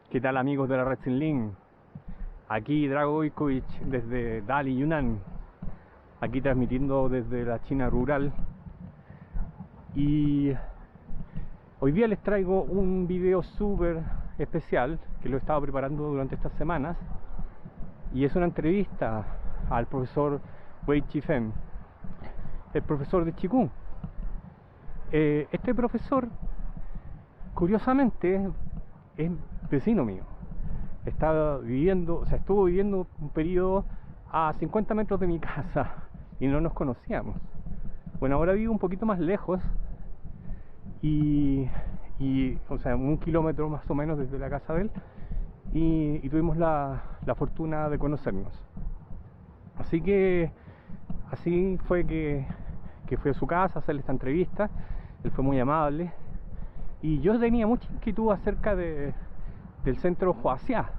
¿Qué tal, amigos de la red XINGLIN? Aquí Drago Goicovic desde Dali, Yunnan, aquí transmitiendo desde la China rural. Y hoy día les traigo un video súper especial que lo he estado preparando durante estas semanas, y es una entrevista al profesor Feng, el profesor de Qigong. Este profesor, curiosamente, es vecino mío. Estuvo viviendo un periodo a 50 metros de mi casa y no nos conocíamos. Bueno, ahora vivo un poquito más lejos o sea, 1 kilómetro más o menos desde la casa de él, y tuvimos la fortuna de conocernos. Así fue que fui a su casa a hacerle esta entrevista. Él fue muy amable y yo tenía mucha inquietud acerca del Centro Hua Xia,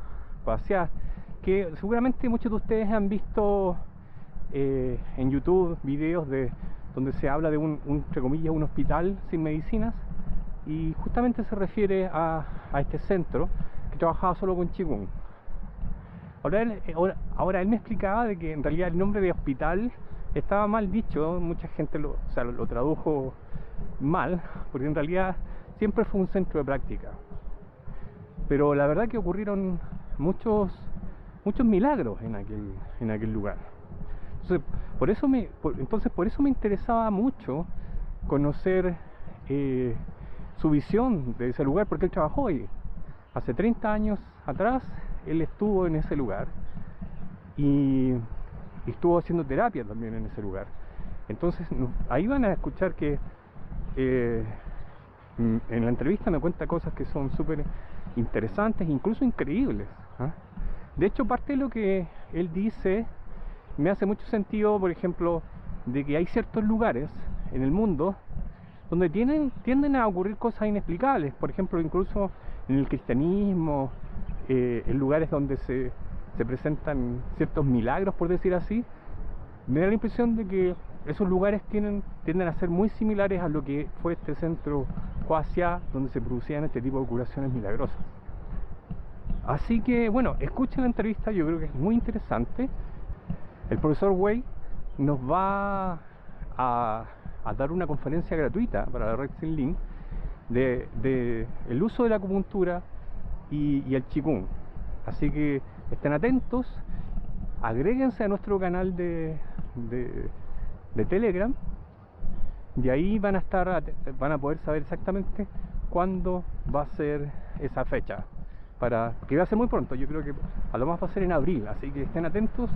que seguramente muchos de ustedes han visto en YouTube videos donde se habla de entre comillas, un hospital sin medicinas, y justamente se refiere a este centro que trabajaba solo con Qigong. Ahora él me explicaba de que en realidad el nombre de hospital estaba mal dicho. Mucha gente lo tradujo mal, porque en realidad siempre fue un centro de práctica. Pero la verdad que ocurrieron muchos milagros en aquel lugar. Entonces por eso me interesaba mucho conocer su visión de ese lugar, porque él trabajó ahí. Hace 30 años atrás él estuvo en ese lugar y estuvo haciendo terapia también en ese lugar. Entonces ahí van a escuchar que en la entrevista me cuenta cosas que son súper interesantes, incluso increíbles, ¿eh? De hecho, parte de lo que él dice me hace mucho sentido, por ejemplo, de que hay ciertos lugares en el mundo donde tienden a ocurrir cosas inexplicables. Por ejemplo, incluso en el cristianismo, en lugares donde se presentan ciertos milagros, por decir así. Me da la impresión de que esos lugares tienden a ser muy similares a lo que fue este Centro Hua Xia, donde se producían este tipo de curaciones milagrosas. Así que, bueno, escuchen la entrevista, yo creo que es muy interesante. El profesor Wei nos va a dar una conferencia gratuita para la red XINGLIN de el uso de la acupuntura y el Qigong. Así que estén atentos, agréguense a nuestro canal de Telegram, y ahí van a poder saber exactamente cuándo va a ser esa fecha, que va a ser muy pronto. Yo creo que a lo más va a ser en abril, así que estén atentos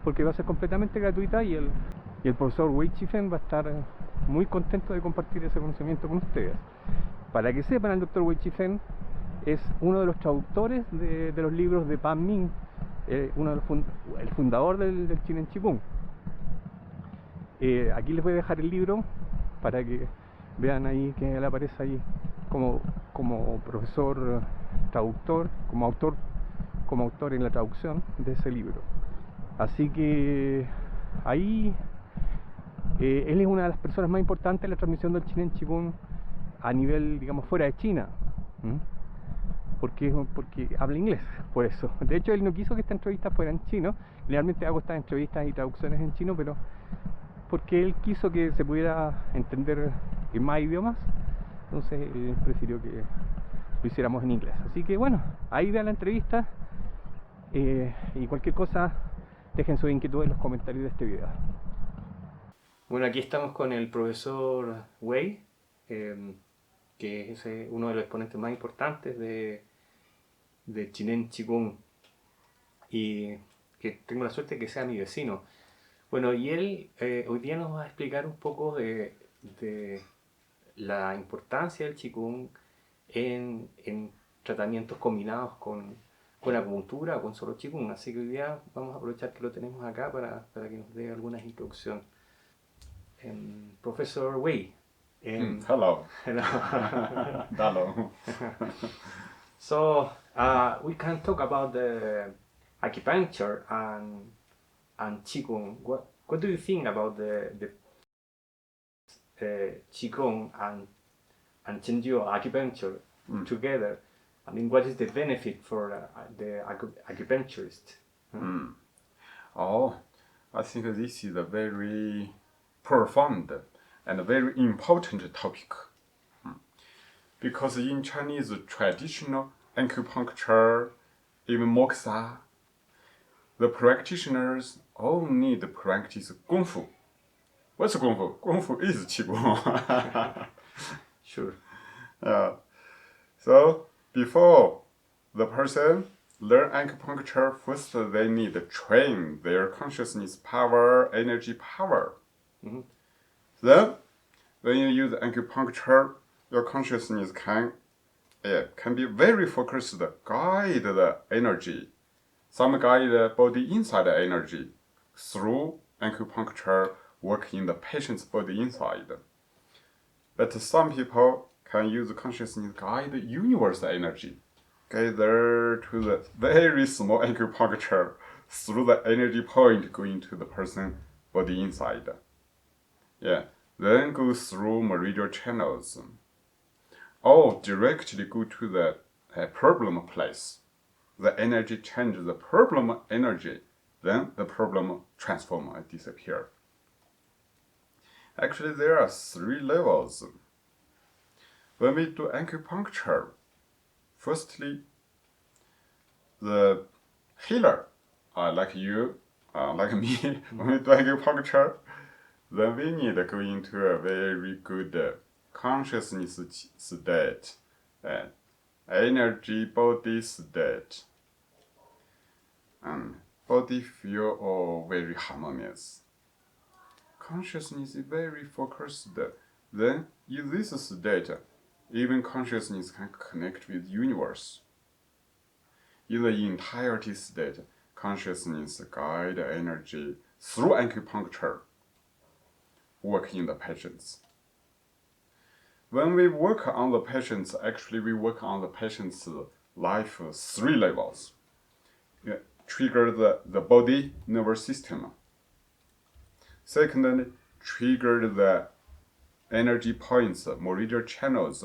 porque va a ser completamente gratuita, y el profesor Feng va a estar muy contento de compartir ese conocimiento con ustedes. Para que sepan, el doctor Feng es uno de los traductores de los libros de Pan Ming, el fundador del Zhineng Qi Gong. Aquí les voy a dejar el libro para que vean ahí que él aparece ahí como profesor traductor, como autor en la traducción de ese libro. Así que ahí él es una de las personas más importantes en la transmisión del Zhineng Qi Gong a nivel, digamos, fuera de China. Porque habla inglés, por eso. De hecho, él no quiso que esta entrevista fuera en chino. Generalmente hago estas entrevistas y traducciones en chino, pero porque él quiso que se pudiera entender en más idiomas, entonces él prefirió que lo hiciéramos en inglés. Así que bueno, ahí vean la entrevista, y cualquier cosa dejen su inquietud en los comentarios de este video. Bueno, aquí estamos con el profesor Wei, que es uno de los exponentes más importantes de Zhineng Qi Gong, y que tengo la suerte de que sea mi vecino. Bueno, y él hoy día nos va a explicar un poco de la importancia del Qigong en tratamientos combinados con acupuntura o con solo Qigong. Así que hoy día vamos a aprovechar que lo tenemos acá para que nos dé algunas introducciones. Profesor Wei. Hello. Hello. Hello. So we can talk about the acupuncture and Qigong. What do you think about the Qigong and Chenjiu acupuncture together? I mean, what is the benefit for the acupuncturist? Oh, I think this is a very profound and a very important topic. Because in Chinese traditional acupuncture, even moxa, the practitioners all need to practice 功夫. What's 功夫? 功夫 is 气功. Sure. So before the person learn acupuncture, first they need to train their consciousness power, energy power. Then when you use acupuncture, your consciousness can be very focused, guide the energy. Some guide the body inside the energy through acupuncture work in the patient's body inside. But some people can use consciousness guide the universal energy, gather to the very small acupuncture through the energy point going to the person body inside. Then go through meridian channels. Or directly go to the problem place. The energy changes the problem energy, then the problem transform and disappear. Actually, there are 3 levels. When we do acupuncture, firstly, the healer, like you, like me, when we do acupuncture, then we need to go into a very good consciousness state, energy body state, and body feel all very harmonious. Consciousness is very focused. Then in this state, even consciousness can connect with universe. In the entirety state, consciousness guide energy through acupuncture work in the patients. When we work on the patients, actually we work on the patient's life 3 levels. Trigger the body nervous system. Secondly, trigger the energy points, meridian channels,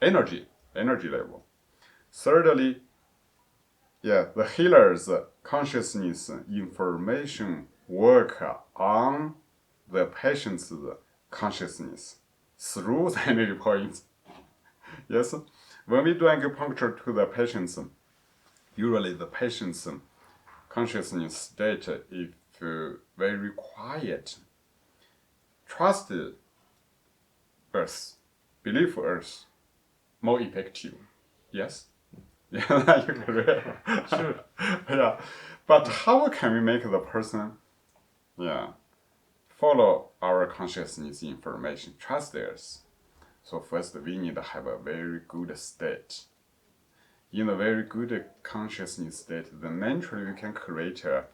energy level. Thirdly, the healer's consciousness information work on the patient's consciousness through the energy points. Yes, when we do acupuncture to the patients, usually the patient's consciousness state is very quiet. Trust us, believe us, more effective. Yes? Yeah, you agree? Sure. Yeah, but how can we make the person follow our consciousness information, trust us? So first we need to have a very good state. In a very good consciousness state, then naturally we can create a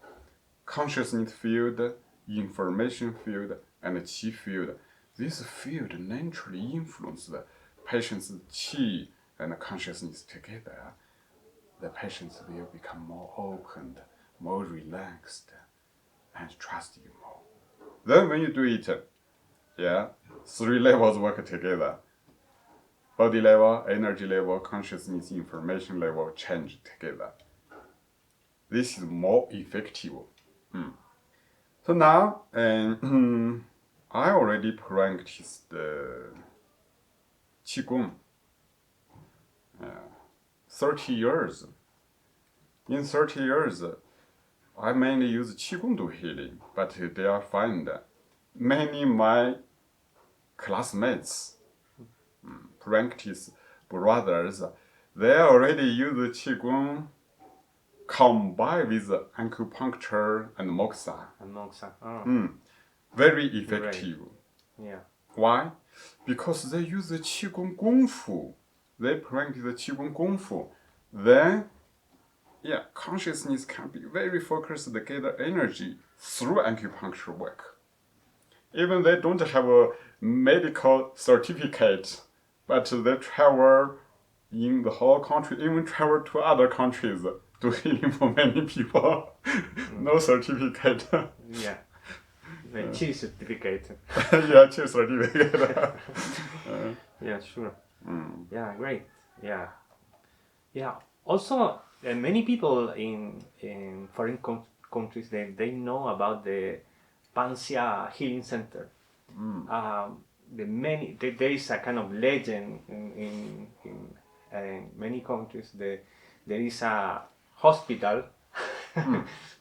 consciousness field, information field, and a qi field. This field naturally influences the patient's qi and consciousness together. The patients will become more open, more relaxed, and trust you more. Then when you do it, 3 levels work together. Body level, energy level, consciousness, information level change together. This is more effective. So now, I already practiced Qi Gong 30 years. In 30 years, I mainly use Qi Gong to healing, but they are find many my classmates, practice brothers, they already use Qi Gong combined with acupuncture and moxa. Very effective. Right. Yeah. Why? Because they use the Qi Gong Gong Fu. They practice the Qi Gong Gong Fu. Then, consciousness can be very focused to gather energy through acupuncture work. Even they don't have a medical certificate, but they travel in the whole country, even travel to other countries to healing for many people. No certificate. Yeah. The Qi certificate. Qi certificate. Yeah, sure. Yeah, great. Yeah. Yeah. Also, many people in foreign countries they know about the Panxia Healing Center. There is a kind of legend in many countries. There is a hospital,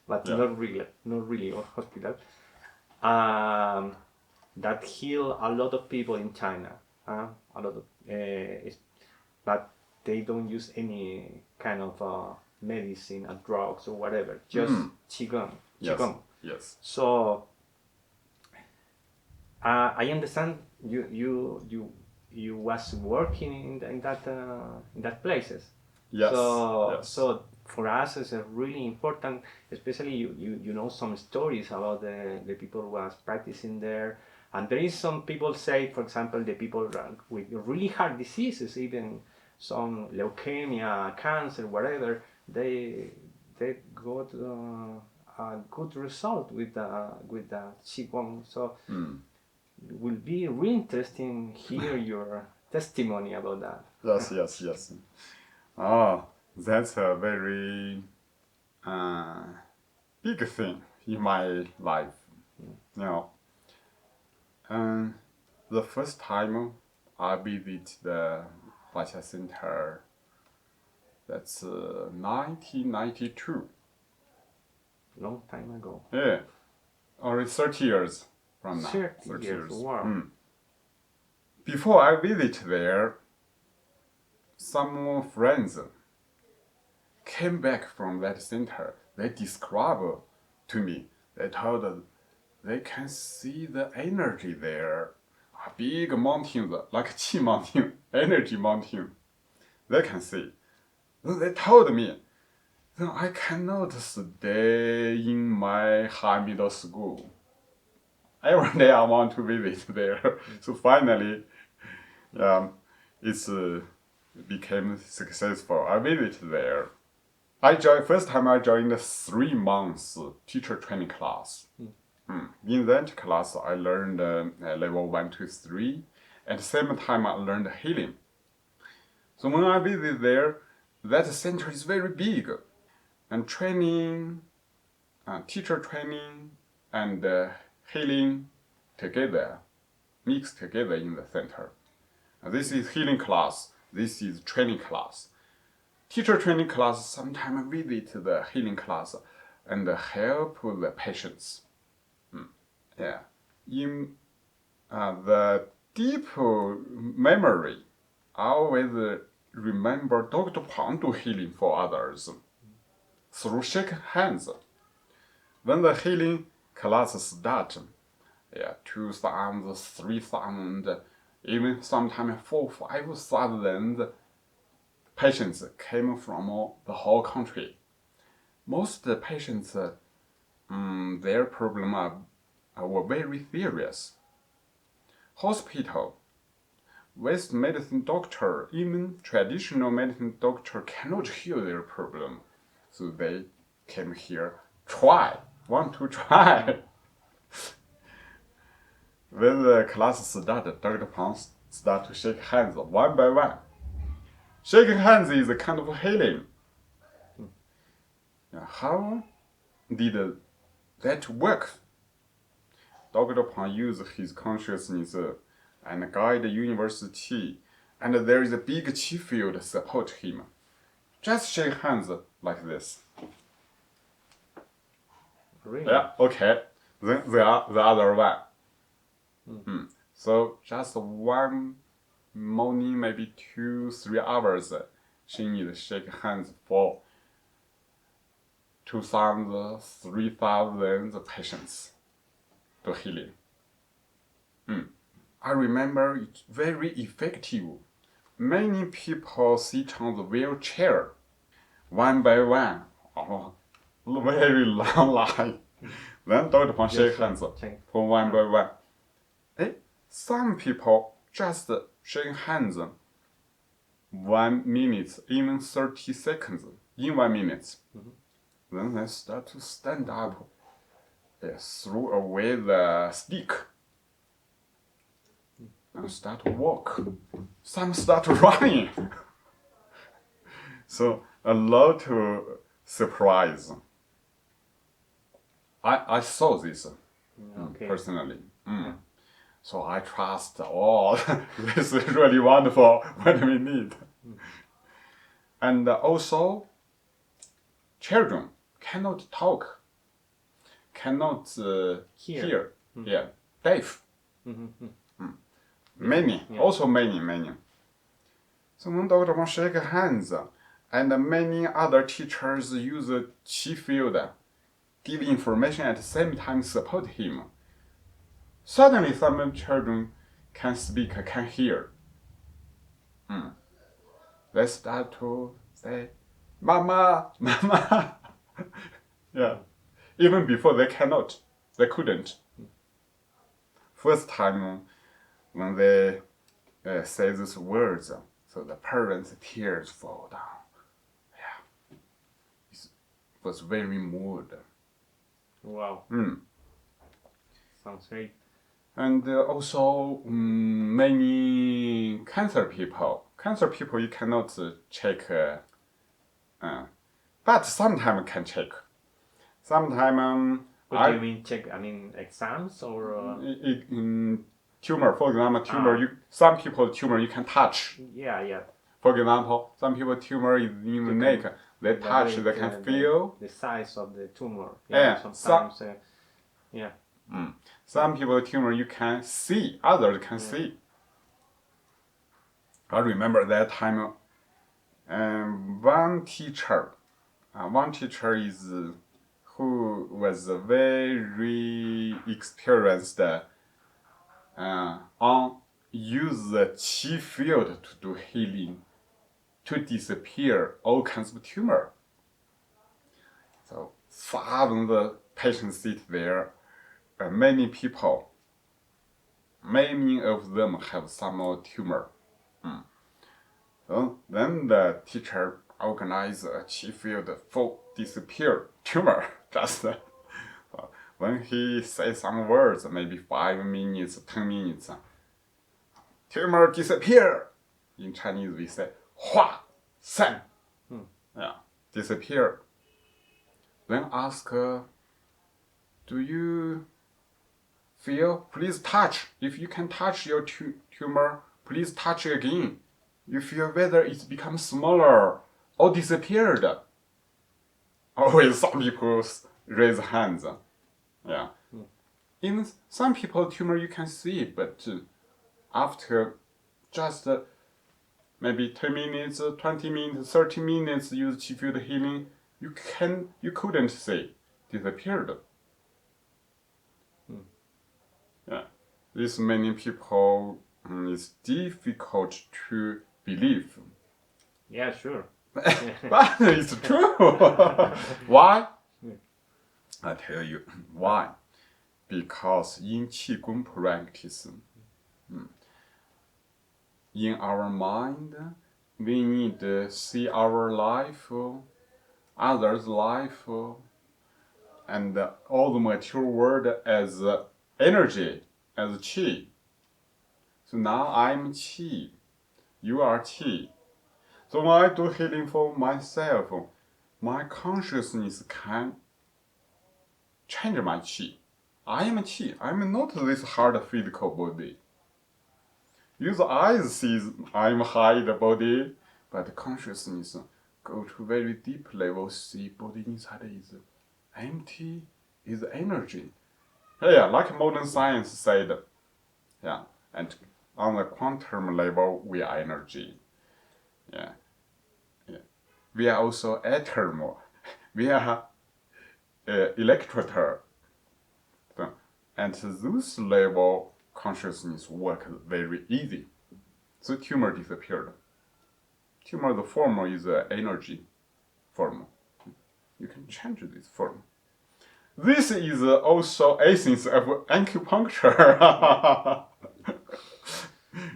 but Yeah. not really a hospital. That heal a lot of people in China. A lot of, but they don't use any kind of medicine or drugs or whatever. Just qigong. Yes. Qigong. Yes. So I understand you was working in that places. Yes. So Yes. so for us it's really important, especially you know some stories about the people who was practicing there, and there is some people say, for example, the people with really hard diseases, even some leukemia, cancer, whatever, they got a good result with the qigong. So it will be really interesting hear your testimony about that. Yes, yes, yes. Oh, that's a very big thing in my life. You know, the first time I visit the Hua Xia Center, that's 1992. Long time ago. Yeah, only 30 years from now. 30 years, wow. Before I visit there, some friends came back from that center. They described to me, they told they can see the energy there. A big mountain, like Qi mountain, energy mountain. They can see. They told me, I cannot stay in my high middle school. Every day I want to visit there. So finally, it's became successful. I visited there. First time I joined a 3 months teacher training class. In that class, I learned level 1 to 3. At the same time, I learned healing. So when I visited there, that center is very big, and training, teacher training, and healing together, mixed together in the center. This is healing class. This is training class. Teacher training class sometimes visit the healing class and help the patients. Yeah. In the deep memory, I always remember Dr. Pang do healing for others through shaking hands. When the healing class start, 2,000, 3,000, even sometimes 4,000, 5,000 patients came from the whole country. Most patients, their problem were very serious. Hospital, West medicine doctor, even traditional medicine doctor cannot heal their problem. So they came here, want to try. When the class started, Dr. Pang started to shake hands one by one. Shaking hands is a kind of healing. How did that work? Dr. Pang used his consciousness and guide the university, and there is a big chi field support him. Just shake hands like this. Really? Yeah, okay. Then the other one. So just one morning, maybe 2-3 hours, she needs to shake hands for 2,000, 3,000 patients to healing. I remember it's very effective. Many people sit on the wheelchair, one by one, very long line. Then Dr. Pang shake hands for one by one. Some people just shake hands 1 minute, even 30 seconds in 1 minute. Then they start to stand up, throw away the stick, and start to walk. Some start running. So a lot of surprise. I saw this Okay. personally. So I trust, this is really wonderful what we need. And also, children cannot talk, cannot hear. Yeah, deaf. Many, also many. So when Dr. Wang shake hands, and many other teachers use the Qi field, give information at the same time support him. Suddenly some children can speak, can hear. They start to say, Mama, Mama. Yeah. Even before they couldn't. First time when they say these words, so the parents' tears fall down. Yeah. It was very moved. Wow. Sounds great. And also many cancer people you cannot check, but sometimes can check. Sometimes What do you mean check? I mean exams or? tumor, for example, some people tumor you can touch. Yeah. For example, some people tumor is in the neck. They touch, they can feel the size of the tumor. Yeah, sometimes. Some people tumor you can see, others can see. I remember that time, one teacher is who was very experienced on use the Qi field to do healing, to disappear all kinds of tumor. So when the patient sit there, many people, many of them have some tumor. So then the teacher organized a Qi field for disappear tumor. Just when he says some words, maybe 5 minutes, 10 minutes, tumor disappear. In Chinese we say Hua Xia. Yeah, disappear. Then ask, do you feel? Please touch. If you can touch your tumor, please touch again. You feel whether it becomes smaller or disappeared. Always some people raise hands. Yeah. In some people tumor you can see, but after just maybe 10 minutes, 20 minutes, 30 minutes use Qi field healing, you couldn't see, disappeared. Yeah. This many people it's difficult to believe. Yeah, sure. But it's true. Why? I tell you why. Because in Qigong practice, in our mind, we need to see our life, others' life, and all the material world as energy, as Qi. So now I'm Qi, you are Qi. So when I do healing for myself, my consciousness can change my Qi. I am Qi. I'm not this hard physical body. Use eyes sees I'm hide body, but consciousness go to very deep level, see body inside is empty, is energy. Yeah, like modern science said. Yeah, and on the quantum level, we are energy. Yeah. We are also atom. We are electroton. And this level consciousness work very easy. So tumor disappeared. Tumor, the form is energy form. You can change this form. This is also essence of acupuncture.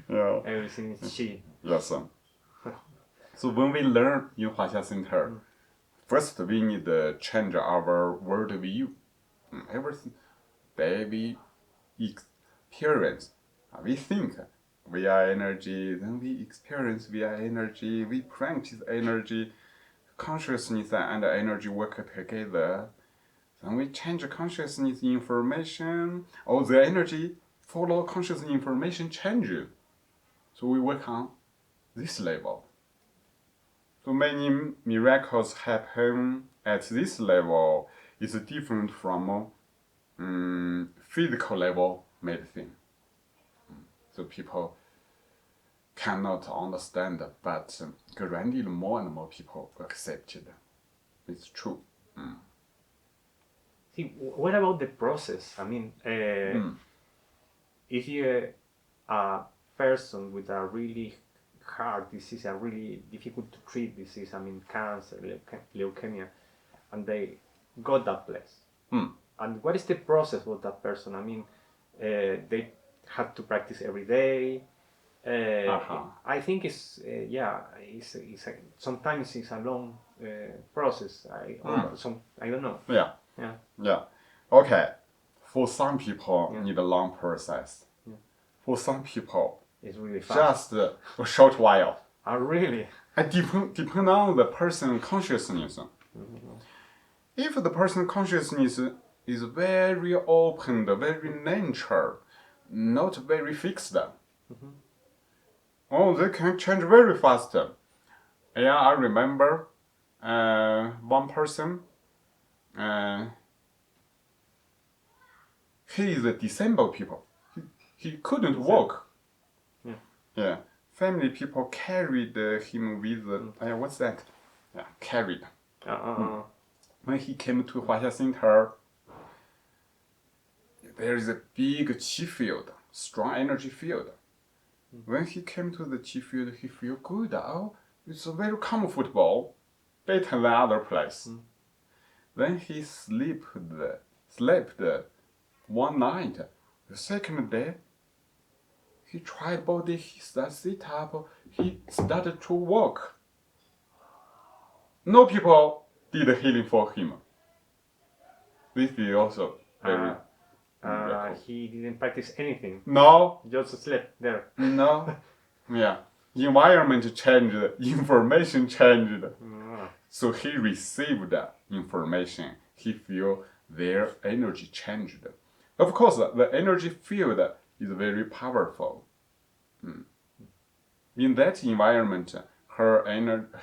Yeah. Everything is Qi. Yes. So when we learn in Hua Xia Center, first we need to change our world view. Everything, daily experience. We think we are energy, then we experience we are energy, we practice energy. consciousness and energy work together. Then we change consciousness information, or the energy follow conscious information change. So we work on this level. So many miracles happen at this level. It's different from physical level medicine. So people cannot understand, but gradually more and more people accept it. It's true. See, what about the process? I mean, if you're a person with a really hard disease, a really difficult to treat disease, I mean, cancer, leukemia, and they got that place. And what is the process for that person? I mean, they have to practice every day. I think it's sometimes it's a long process. I don't know. Yeah. Okay. For some people, need a long process. For some people, it's really fast. Just a short while. Oh, really? It depend on the person consciousness. If the person consciousness is very open, very nature, not very fixed, they can change very fast. Yeah, I remember one person. He is a disabled people. He couldn't walk. Yeah. Family people carried him with what's that? Yeah, carried. When he came to Hua Xia Center, there is a big qi field, strong energy field. When he came to the qi field, he feel good. Oh, it's very comfortable, better than other place. Then he slept one night. The second day, he tried body, he started sit up, he started to walk. No people did healing for him. This is also very he didn't practice anything. No. Just slept there. No. Yeah. Environment changed, information changed. So he received information. He feel their energy changed. Of course, the energy field is very powerful. In that environment,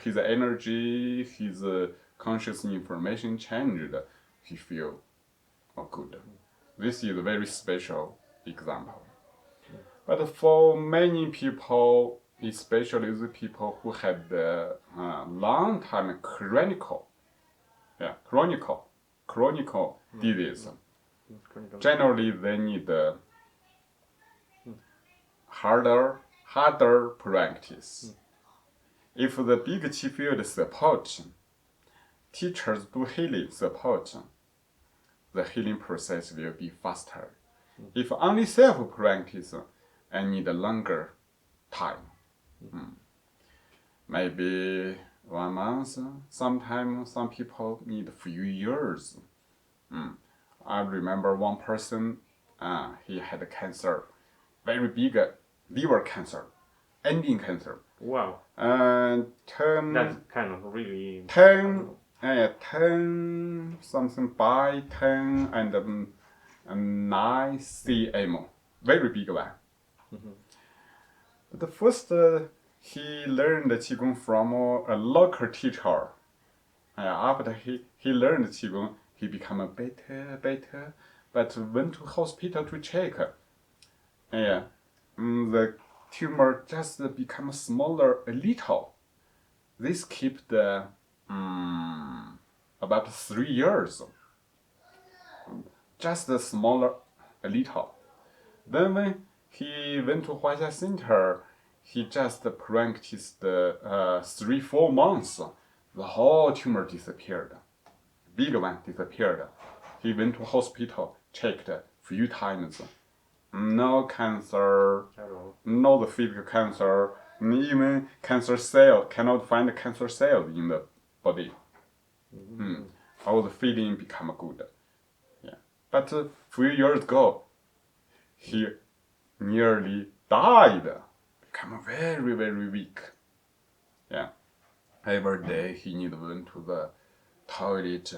his energy, his conscious information changed. He feel good. This is a very special example. But for many people, especially the people who had long time chronic disease, generally they need harder practice. If the big qi field support, teachers do healing support, the healing process will be faster. If only self-practice, I need a longer time. Maybe 1 month, sometimes some people need a few years. I remember one person, he had cancer, very big liver cancer, ending cancer. Wow. And That's kind of really... 10 something by 10 and 9 cm, very big one. The first he learned Qigong from a local teacher. After he learned Qigong, he became better, but went to hospital to check. The tumor just become smaller a little. This kept about 3 years. Just smaller a little. Then when he went to Hua Xia Center, he just practiced 3-4 months. The whole tumor disappeared. Big one disappeared. He went to hospital, checked a few times. No cancer, no the physical cancer, even cancer cell, cannot find cancer cells in the body. All the feeling become good. But a few years ago, he nearly died, become very, very weak. every day he need went to the toilet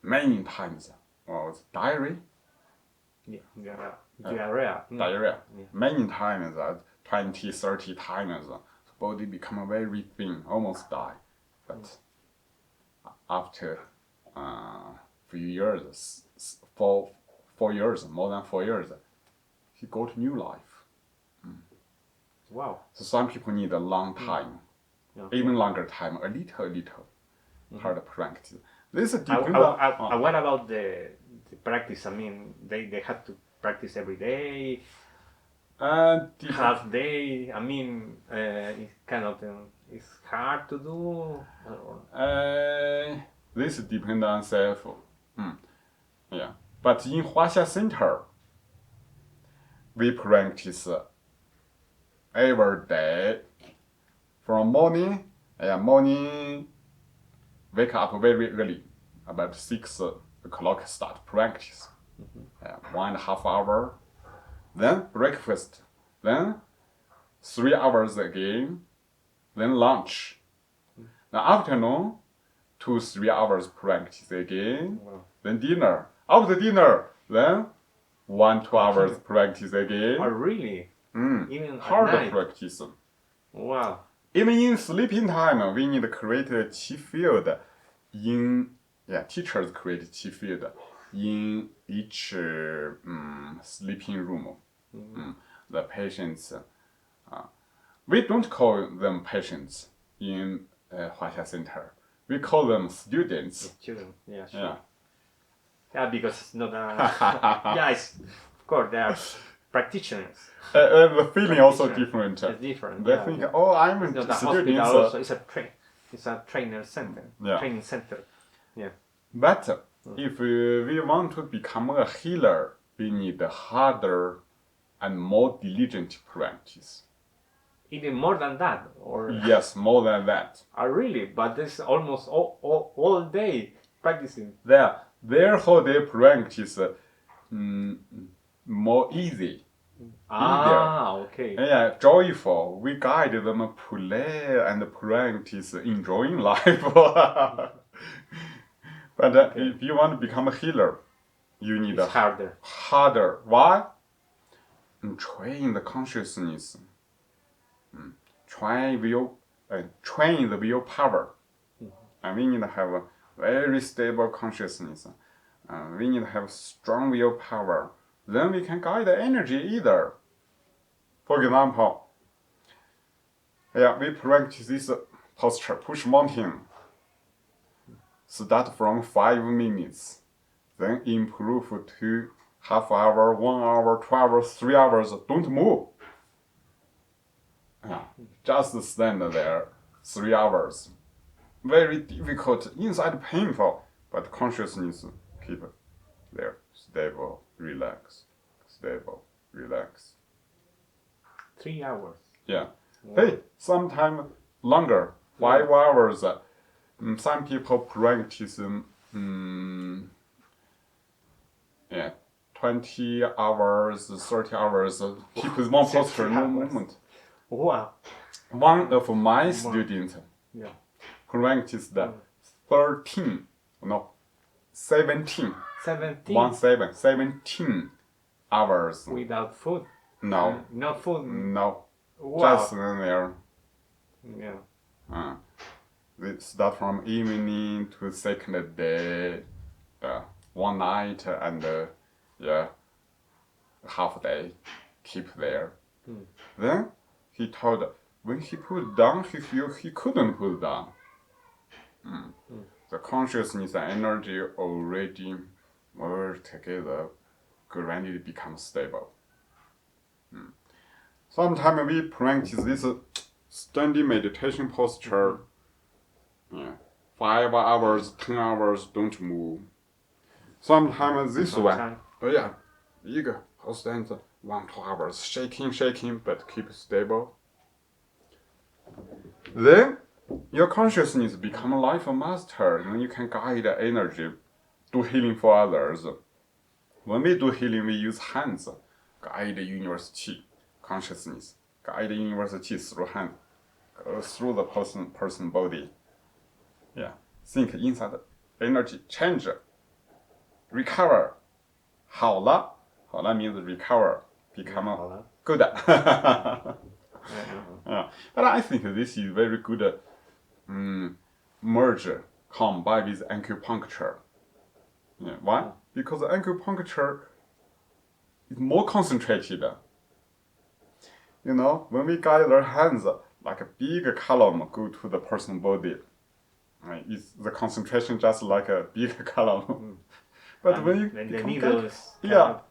many times. Well, it's diarrhea. Yeah, diarrhea. Diarrhea. Yeah. Many times, 20, 30 times, the body become very thin, almost die. But after few years, 4 years, more than 4 years, he got new life. Wow. So some people need a long time, even longer time, a little hard practice. This depends on. What about the practice? I mean, they have to practice every day, half day. I mean, it's kind of it's hard to do. This depends on self. Yeah, but in Hua Xia Center, we practice every day from morning. Wake up very early, about 6 o'clock start practice. 1.5 hour, then breakfast, then 3 hours again, then lunch. Now afternoon, 2-3 hours practice again, then dinner. After dinner, then 1-2 hours practice again. Oh, really? Even hard at night? practice. Wow. Even in sleeping time, we need to create a chi field teachers create chi field in each sleeping room. The patients, we don't call them patients in Hua Xia Center. We call them students. Students, yeah, sure. Yeah. Yeah, because it's not of course, they are practitioners. The feeling also different. It's different. They think, oh, I'm it's a not a student. hospital also, it's a trainer center, training center. Yeah. But if we want to become a healer, we need harder and more diligent practice. Even more than that, or yes, more than that. Really? But this almost all day practicing. Their whole day practice more easy. Okay. Yeah, joyful. We guide them play and practice enjoying life. But if you want to become a healer, you need it's harder. Harder. Why? Train the consciousness. Train the willpower. And we need to have a very stable consciousness. We need to have strong willpower. Then we can guide the energy either. For example, we practice this posture, push mountain. Start from 5 minutes, then improve to half hour, 1 hour, 2 hours, 3 hours. Don't move. Just stand there 3 hours. Very difficult, inside painful, but consciousness keep there, stable, relax, stable, relax. 3 hours. Yeah. Wow. Hey, sometime longer, 5 hours. Some people practice 20 hours, 30 hours, keep one posture, no movement. Wow. One of my students practiced 17 hours. Without food? No. No food? No. Wow. Just there. Yeah. We start from evening to second day, 1 night and half day, keep there. Then he told, when he put down, he feel he couldn't put down. The consciousness and energy already merge together, gradually become stable. Sometimes we practice this standing meditation posture. 5 hours, 10 hours, don't move. Sometimes this one, you go stand 1-2 hours, shaking, but keep stable. Then your consciousness become a life master, and you can guide the energy, do healing for others. When we do healing, we use hands, guide the universe qi, consciousness, guide the universe qi through hand, go through the person body. think inside energy change, recover. 好了 means recover, become good. But I think this is very good merge, combine with acupuncture. Yeah, why? Because acupuncture is more concentrated. You know, when we guide our hands, like a big column go to the person's body. It's the concentration just like a big column. But and when you the come needles back,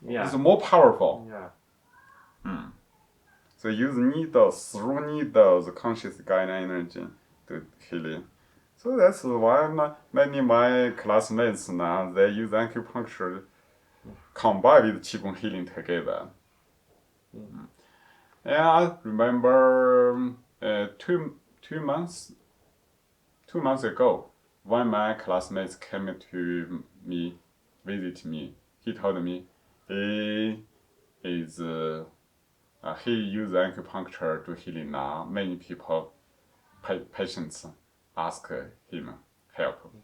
it's more powerful. Yeah. So use needles, through needles, conscious guide energy to healing. So that's why many of my classmates now, they use acupuncture combined with Qigong healing together. Yeah, I remember 2 months ago, one of my classmates came to me, visit me. He told me he used acupuncture to healing now. Many people, patients, ask him help.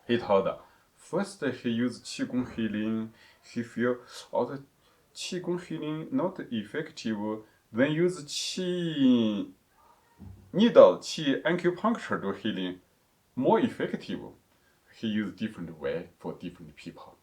He told first he used Qigong healing. He feel the Qigong healing not effective. Then use Qi needle, Qi acupuncture to healing more effective. He used different way for different people.